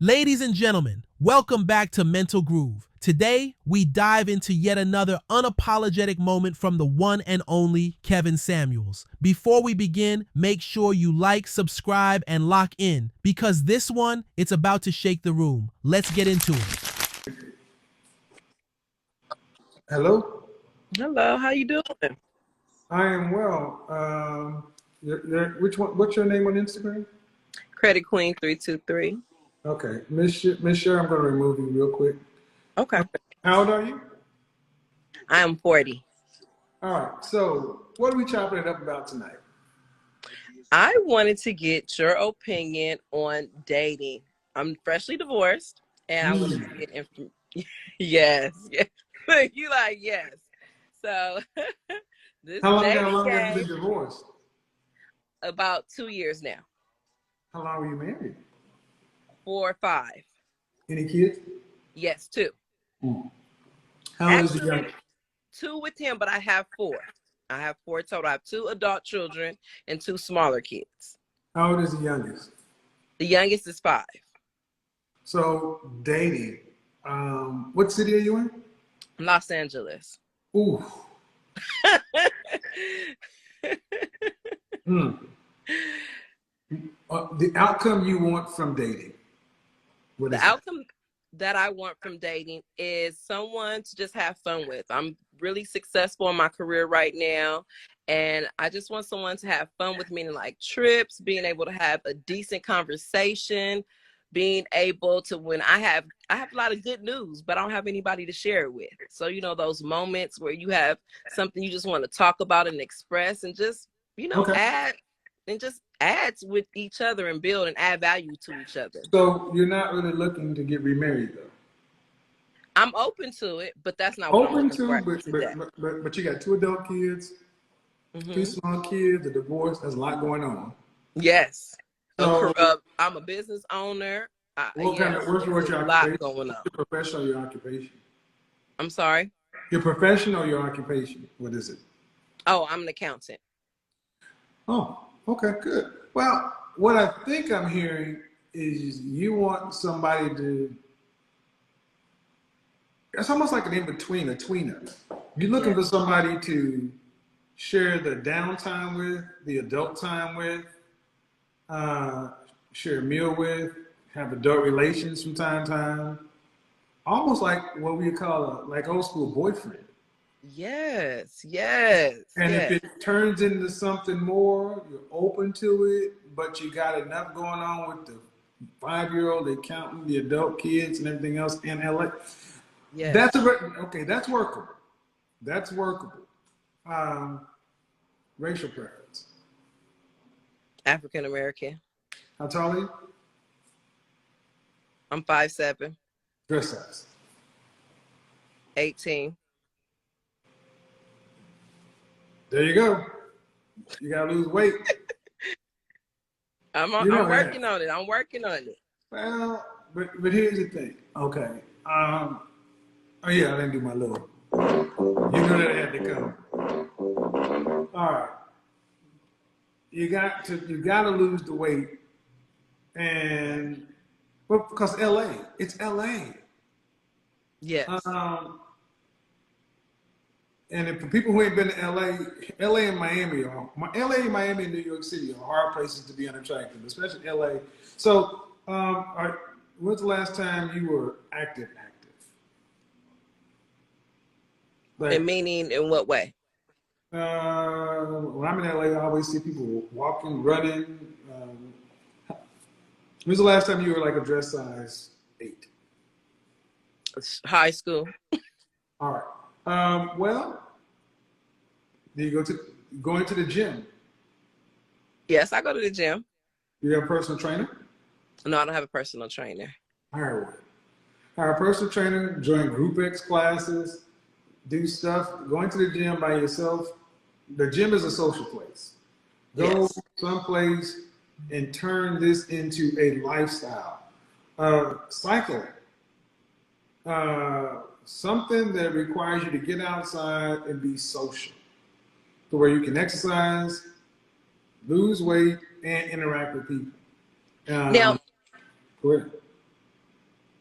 Ladies and gentlemen, welcome back to Mental Groove. Today, we dive into yet another unapologetic moment from the one and only Kevin Samuels. Before we begin, make sure you like, subscribe, and lock in, because this one, it's about to shake the room. Let's get into it. Hello? Hello, how you doing? I am well. What's your name on Instagram? Credit Queen 323. Okay. Miss Sher, I'm going to remove you real quick. Okay. How old are you? I am 40. All right. So what are we chopping it up about tonight? I wanted to get your opinion on dating. I'm freshly divorced, and I wanted to get information. Yes. You like, yes. So this How long dating have you game, been divorced? about 2 years now. How long were you married? 4 or 5. Any kids? Yes, 2. How old is the Actually, youngest? 2 with him, but I have 4. I have 4 total. I have 2 adult children and 2 smaller kids. How old is the youngest? The youngest is 5. So dating. What city are you in? Los Angeles. Ooh. The outcome you want from dating. What is The outcome that I want from dating is someone to just have fun with. I'm really successful in my career right now, and I just want someone to have fun with, meaning like trips, being able to have a decent conversation, being able to, when I have a lot of good news, but I don't have anybody to share it with. So, those moments where you have something you just want to talk about and express, and just, Okay. add with each other and build and add value to each other. So you're not really looking to get remarried though? I'm open to it, but that's not what I'm looking for today. But you got 2 adult kids, 2 small kids, a divorce. There's a lot going on. Yes. So I'm a business owner. what's your a lot occupation? going on. Your profession or your occupation? I'm sorry? Your profession or your occupation? What is it? Oh, I'm an accountant. Oh, okay, good. Well, what I think I'm hearing is you want somebody to, it's almost like an in-between, a tweener. You're looking for somebody to share the downtime with, the adult time with, share a meal with, have adult relations from time to time. Almost like what we call like old school boyfriend. Yes. And if it turns into something more, you're open to it, but you got enough going on with the 5-year-old, the accountant, the adult kids, and everything else in LA. Yes. That's workable. That's workable. Racial preference. African American. How tall are you? I'm 5'7". Dress size. 18. There you go. You gotta lose weight. I'm working on it. I'm working on it. Well, but here's the thing. Okay. Oh yeah, I didn't do my little. You know that had to come. All right. You got to lose the weight, and because LA, it's LA. Yes. And if for people who ain't been to LA and Miami LA, Miami, and New York City are hard places to be unattractive, especially LA. So, when's the last time you were active? Like, And meaning in what way? when I'm in LA, I always see people walking, running. When's the last time you were like a dress size 8? High school. All right. Well, do you going to the gym? Yes, I go to the gym. You have a personal trainer? No, I don't have a personal trainer. Hire one. Hire a personal trainer, join Group X classes, do stuff. Going to the gym by yourself. The gym is a social place. Go someplace and turn this into a lifestyle. Cycling. Something that requires you to get outside and be social, to where you can exercise, lose weight, and interact with people. Now, go ahead.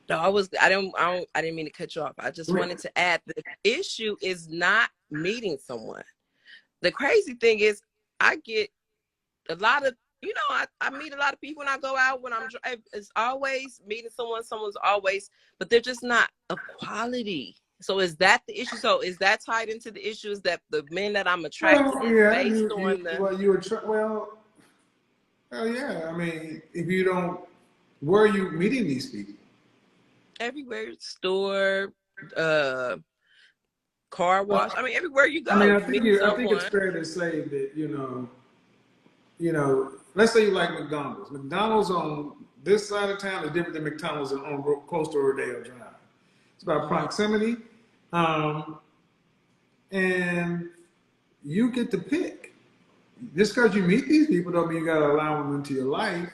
No, I didn't mean to cut you off. I just wanted to add the issue is not meeting someone. The crazy thing is I get a lot of, I meet a lot of people when I go out, when I'm driving. It's always meeting someone's always, but they're just not of quality. So is that the issue? So is that tied into the issues that the men that I'm attracted Well, in yeah, based on the well, yeah. I mean, if you don't, where are you meeting these people? everywhere, store, car wash. I mean, everywhere you I mean, go, meeting I think it's someone. fair to say that let's say you like McDonald's. McDonald's on this side of town is different than McDonald's on close to Rodeo Drive. It's about proximity, um, and you get to pick. Just because you meet these people don't mean you got to allow them into your life.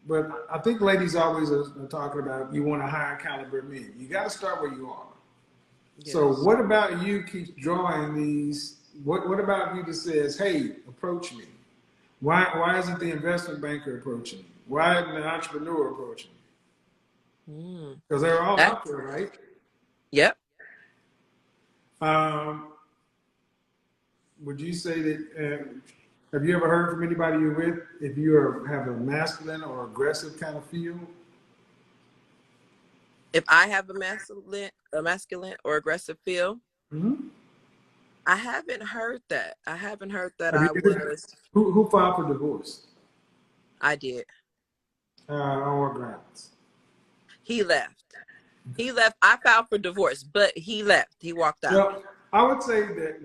But I think ladies always are talking about you want a higher caliber men. You got to start where you are. Yes. So what about you keeps drawing these? What about you that says, "Hey, approach me"? Why isn't the investment banker approaching me? Why isn't the entrepreneur approaching me? Because they're all out there, right? Yep. Um, would you say that? Have you ever heard from anybody you're with if you have a masculine or aggressive kind of feel? If I have a masculine or aggressive feel, I haven't heard that. I haven't heard that Have you, I was. who filed for divorce? I did. On what grounds? He left. He left. I filed for divorce, but he left. He walked out. Well, I would say that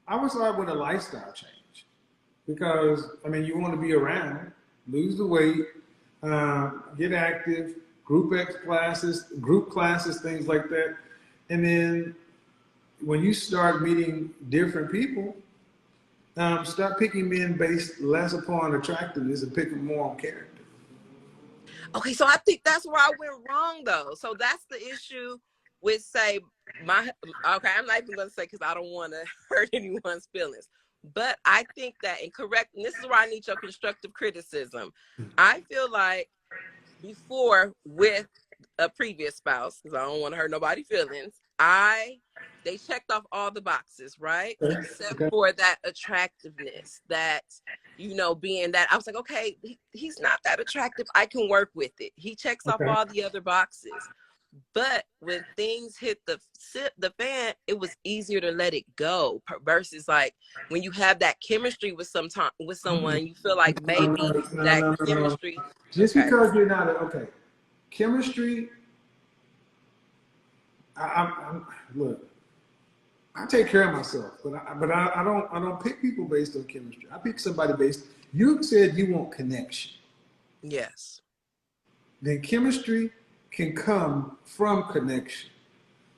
I would start with a lifestyle change because, I mean, you want to be around, lose the weight, get active, group classes, things like that. And then when you start meeting different people, start picking men based less upon attractiveness and picking more on character. Okay, so I think that's where I went wrong, though. So that's the issue with, say, okay, I'm not even going to say because I don't want to hurt anyone's feelings. But I think that, and this is where I need your constructive criticism. I feel like before with a previous spouse, because I don't want to hurt nobody's feelings, they checked off all the boxes, right? Except for that attractiveness, that, being that I was like, okay, he's not that attractive. I can work with it. He checks off all the other boxes. But when things hit the fan, it was easier to let it go versus like when you have that chemistry with someone, you feel like maybe that chemistry. Just because you're not chemistry. Look. I take care of myself, but I don't pick people based on chemistry. I pick somebody based. You said you want connection. Yes. Then chemistry can come from connection,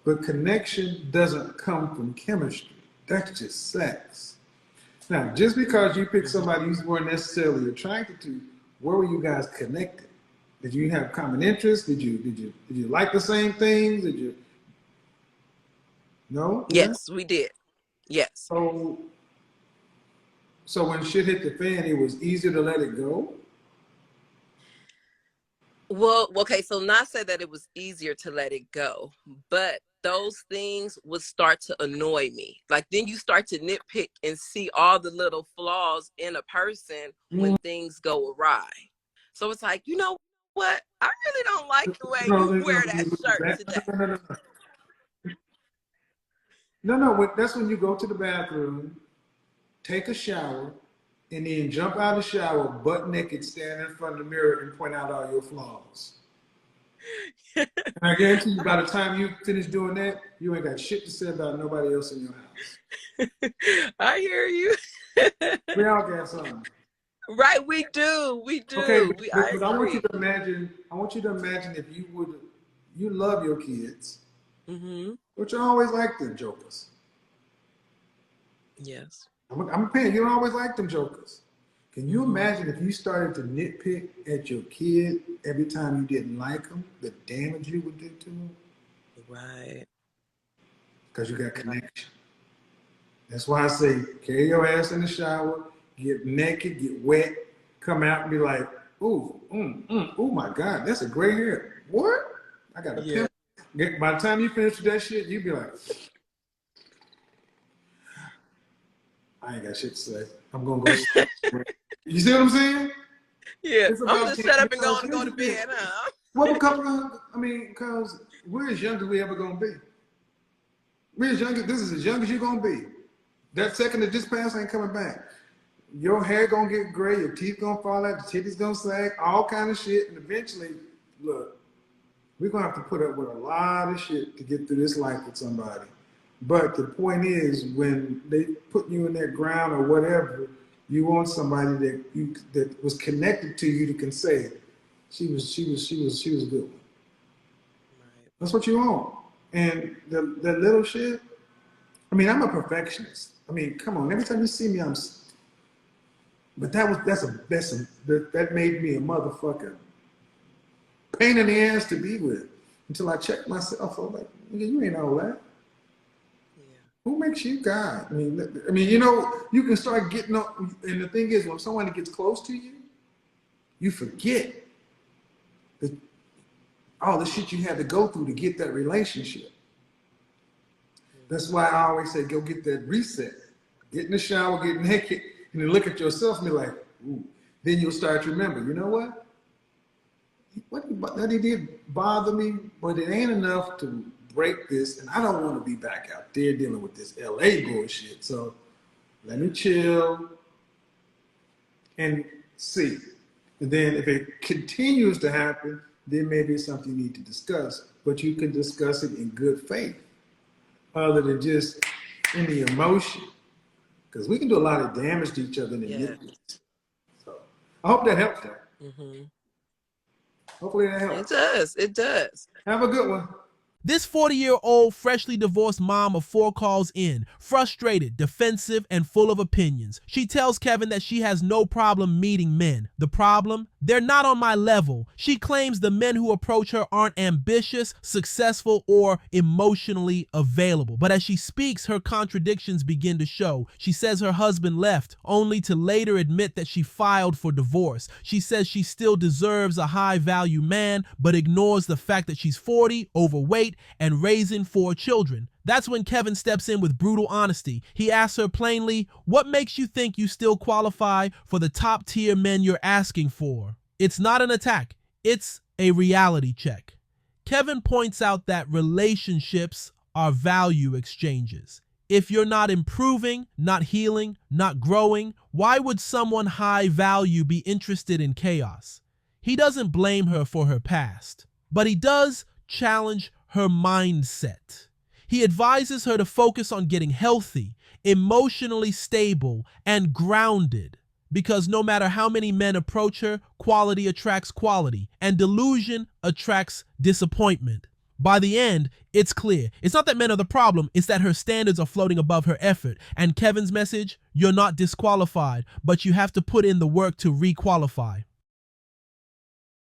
but connection doesn't come from chemistry. That's just sex. Now, just because you pick somebody you weren't necessarily attracted to, where were you guys connected? Did you have common interests? Did you like the same things? Did you? No? Yes, we did. Yes. So when shit hit the fan, it was easier to let it go? Well, okay, so not say that it was easier to let it go, but those things would start to annoy me. Like then you start to nitpick and see all the little flaws in a person when things go awry. So it's like, you know what? I really don't like the way you wear that shirt today. No, that's when you go to the bathroom, take a shower, and then jump out of the shower butt naked, stand in front of the mirror and point out all your flaws. And I guarantee you, by the time you finish doing that, you ain't got shit to say about nobody else in your house. I hear you. We all got something. Right, we do. Okay, but I want you to imagine. I want you to imagine if you love your kids, but you always like them jokers. Yes. I'm a parent. You don't always like them jokers. Can you imagine if you started to nitpick at your kid every time you didn't like them, the damage you would do to them? Right. Because you got connection. That's why I say carry your ass in the shower, get naked, get wet, come out and be like, Oh my God, that's a gray hair. What? I got a Yeah. pimp. By the time you finish with that shit, you be like, I ain't got shit to say. I'm gonna go. You see what I'm saying? Yeah. It's I'm about just shut up and because go here's to the thing. bed, huh? Well, a couple of, I mean, because we're as young as we ever gonna be. We're as young as this is as young as you're gonna be. That second that just passed ain't coming back. Your hair gonna get gray, your teeth gonna fall out, the titties gonna sag, all kind of shit, and eventually, look, we're gonna have to put up with a lot of shit to get through this life with somebody. But the point is, when they put you in that ground or whatever, you want somebody that was connected to you that can say, she was a good one. Right. That's what you want. And the little shit. I mean, I'm a perfectionist. I mean, come on. Every time you see me, But that made me a motherfucker pain in the ass to be with until I checked myself. I was like, you ain't all that. Yeah. Who makes you God? You can start getting up. And the thing is, when someone gets close to you, you forget the, all the shit you had to go through to get that relationship. That's why I always say, go get that reset. Get in the shower, get naked, and then look at yourself and be like, ooh. Then you'll start to remember, you know what? That he did bother me, but it ain't enough to break this, and I don't want to be back out there dealing with this LA bullshit. So let me chill and see. And then if it continues to happen, then maybe it's something you need to discuss. But you can discuss it in good faith, other than just in the emotion. Because we can do a lot of damage to each other in the Yeah. So I hope that helps though. Mm-hmm. Hopefully that It helps. does. It does. Have a good one. This 40-year-old freshly divorced mom of 4 calls in, frustrated, defensive, and full of opinions. She tells Kevin that she has no problem meeting men. The problem? They're not on my level. She claims the men who approach her aren't ambitious, successful, or emotionally available. But as she speaks, her contradictions begin to show. She says her husband left, only to later admit that she filed for divorce. She says she still deserves a high-value man, but ignores the fact that she's 40, overweight, and raising 4 children. That's when Kevin steps in with brutal honesty. He asks her plainly, what makes you think you still qualify for the top tier men you're asking for? It's not an attack. It's a reality check. Kevin points out that relationships are value exchanges. If you're not improving, not healing, not growing, why would someone high value be interested in chaos? He doesn't blame her for her past, but he does challenge her mindset. He advises her to focus on getting healthy, emotionally stable, and grounded, because no matter how many men approach her, quality attracts quality, and delusion attracts disappointment. By the end, it's clear. It's not that men are the problem, it's that her standards are floating above her effort. And Kevin's message, you're not disqualified, but you have to put in the work to requalify.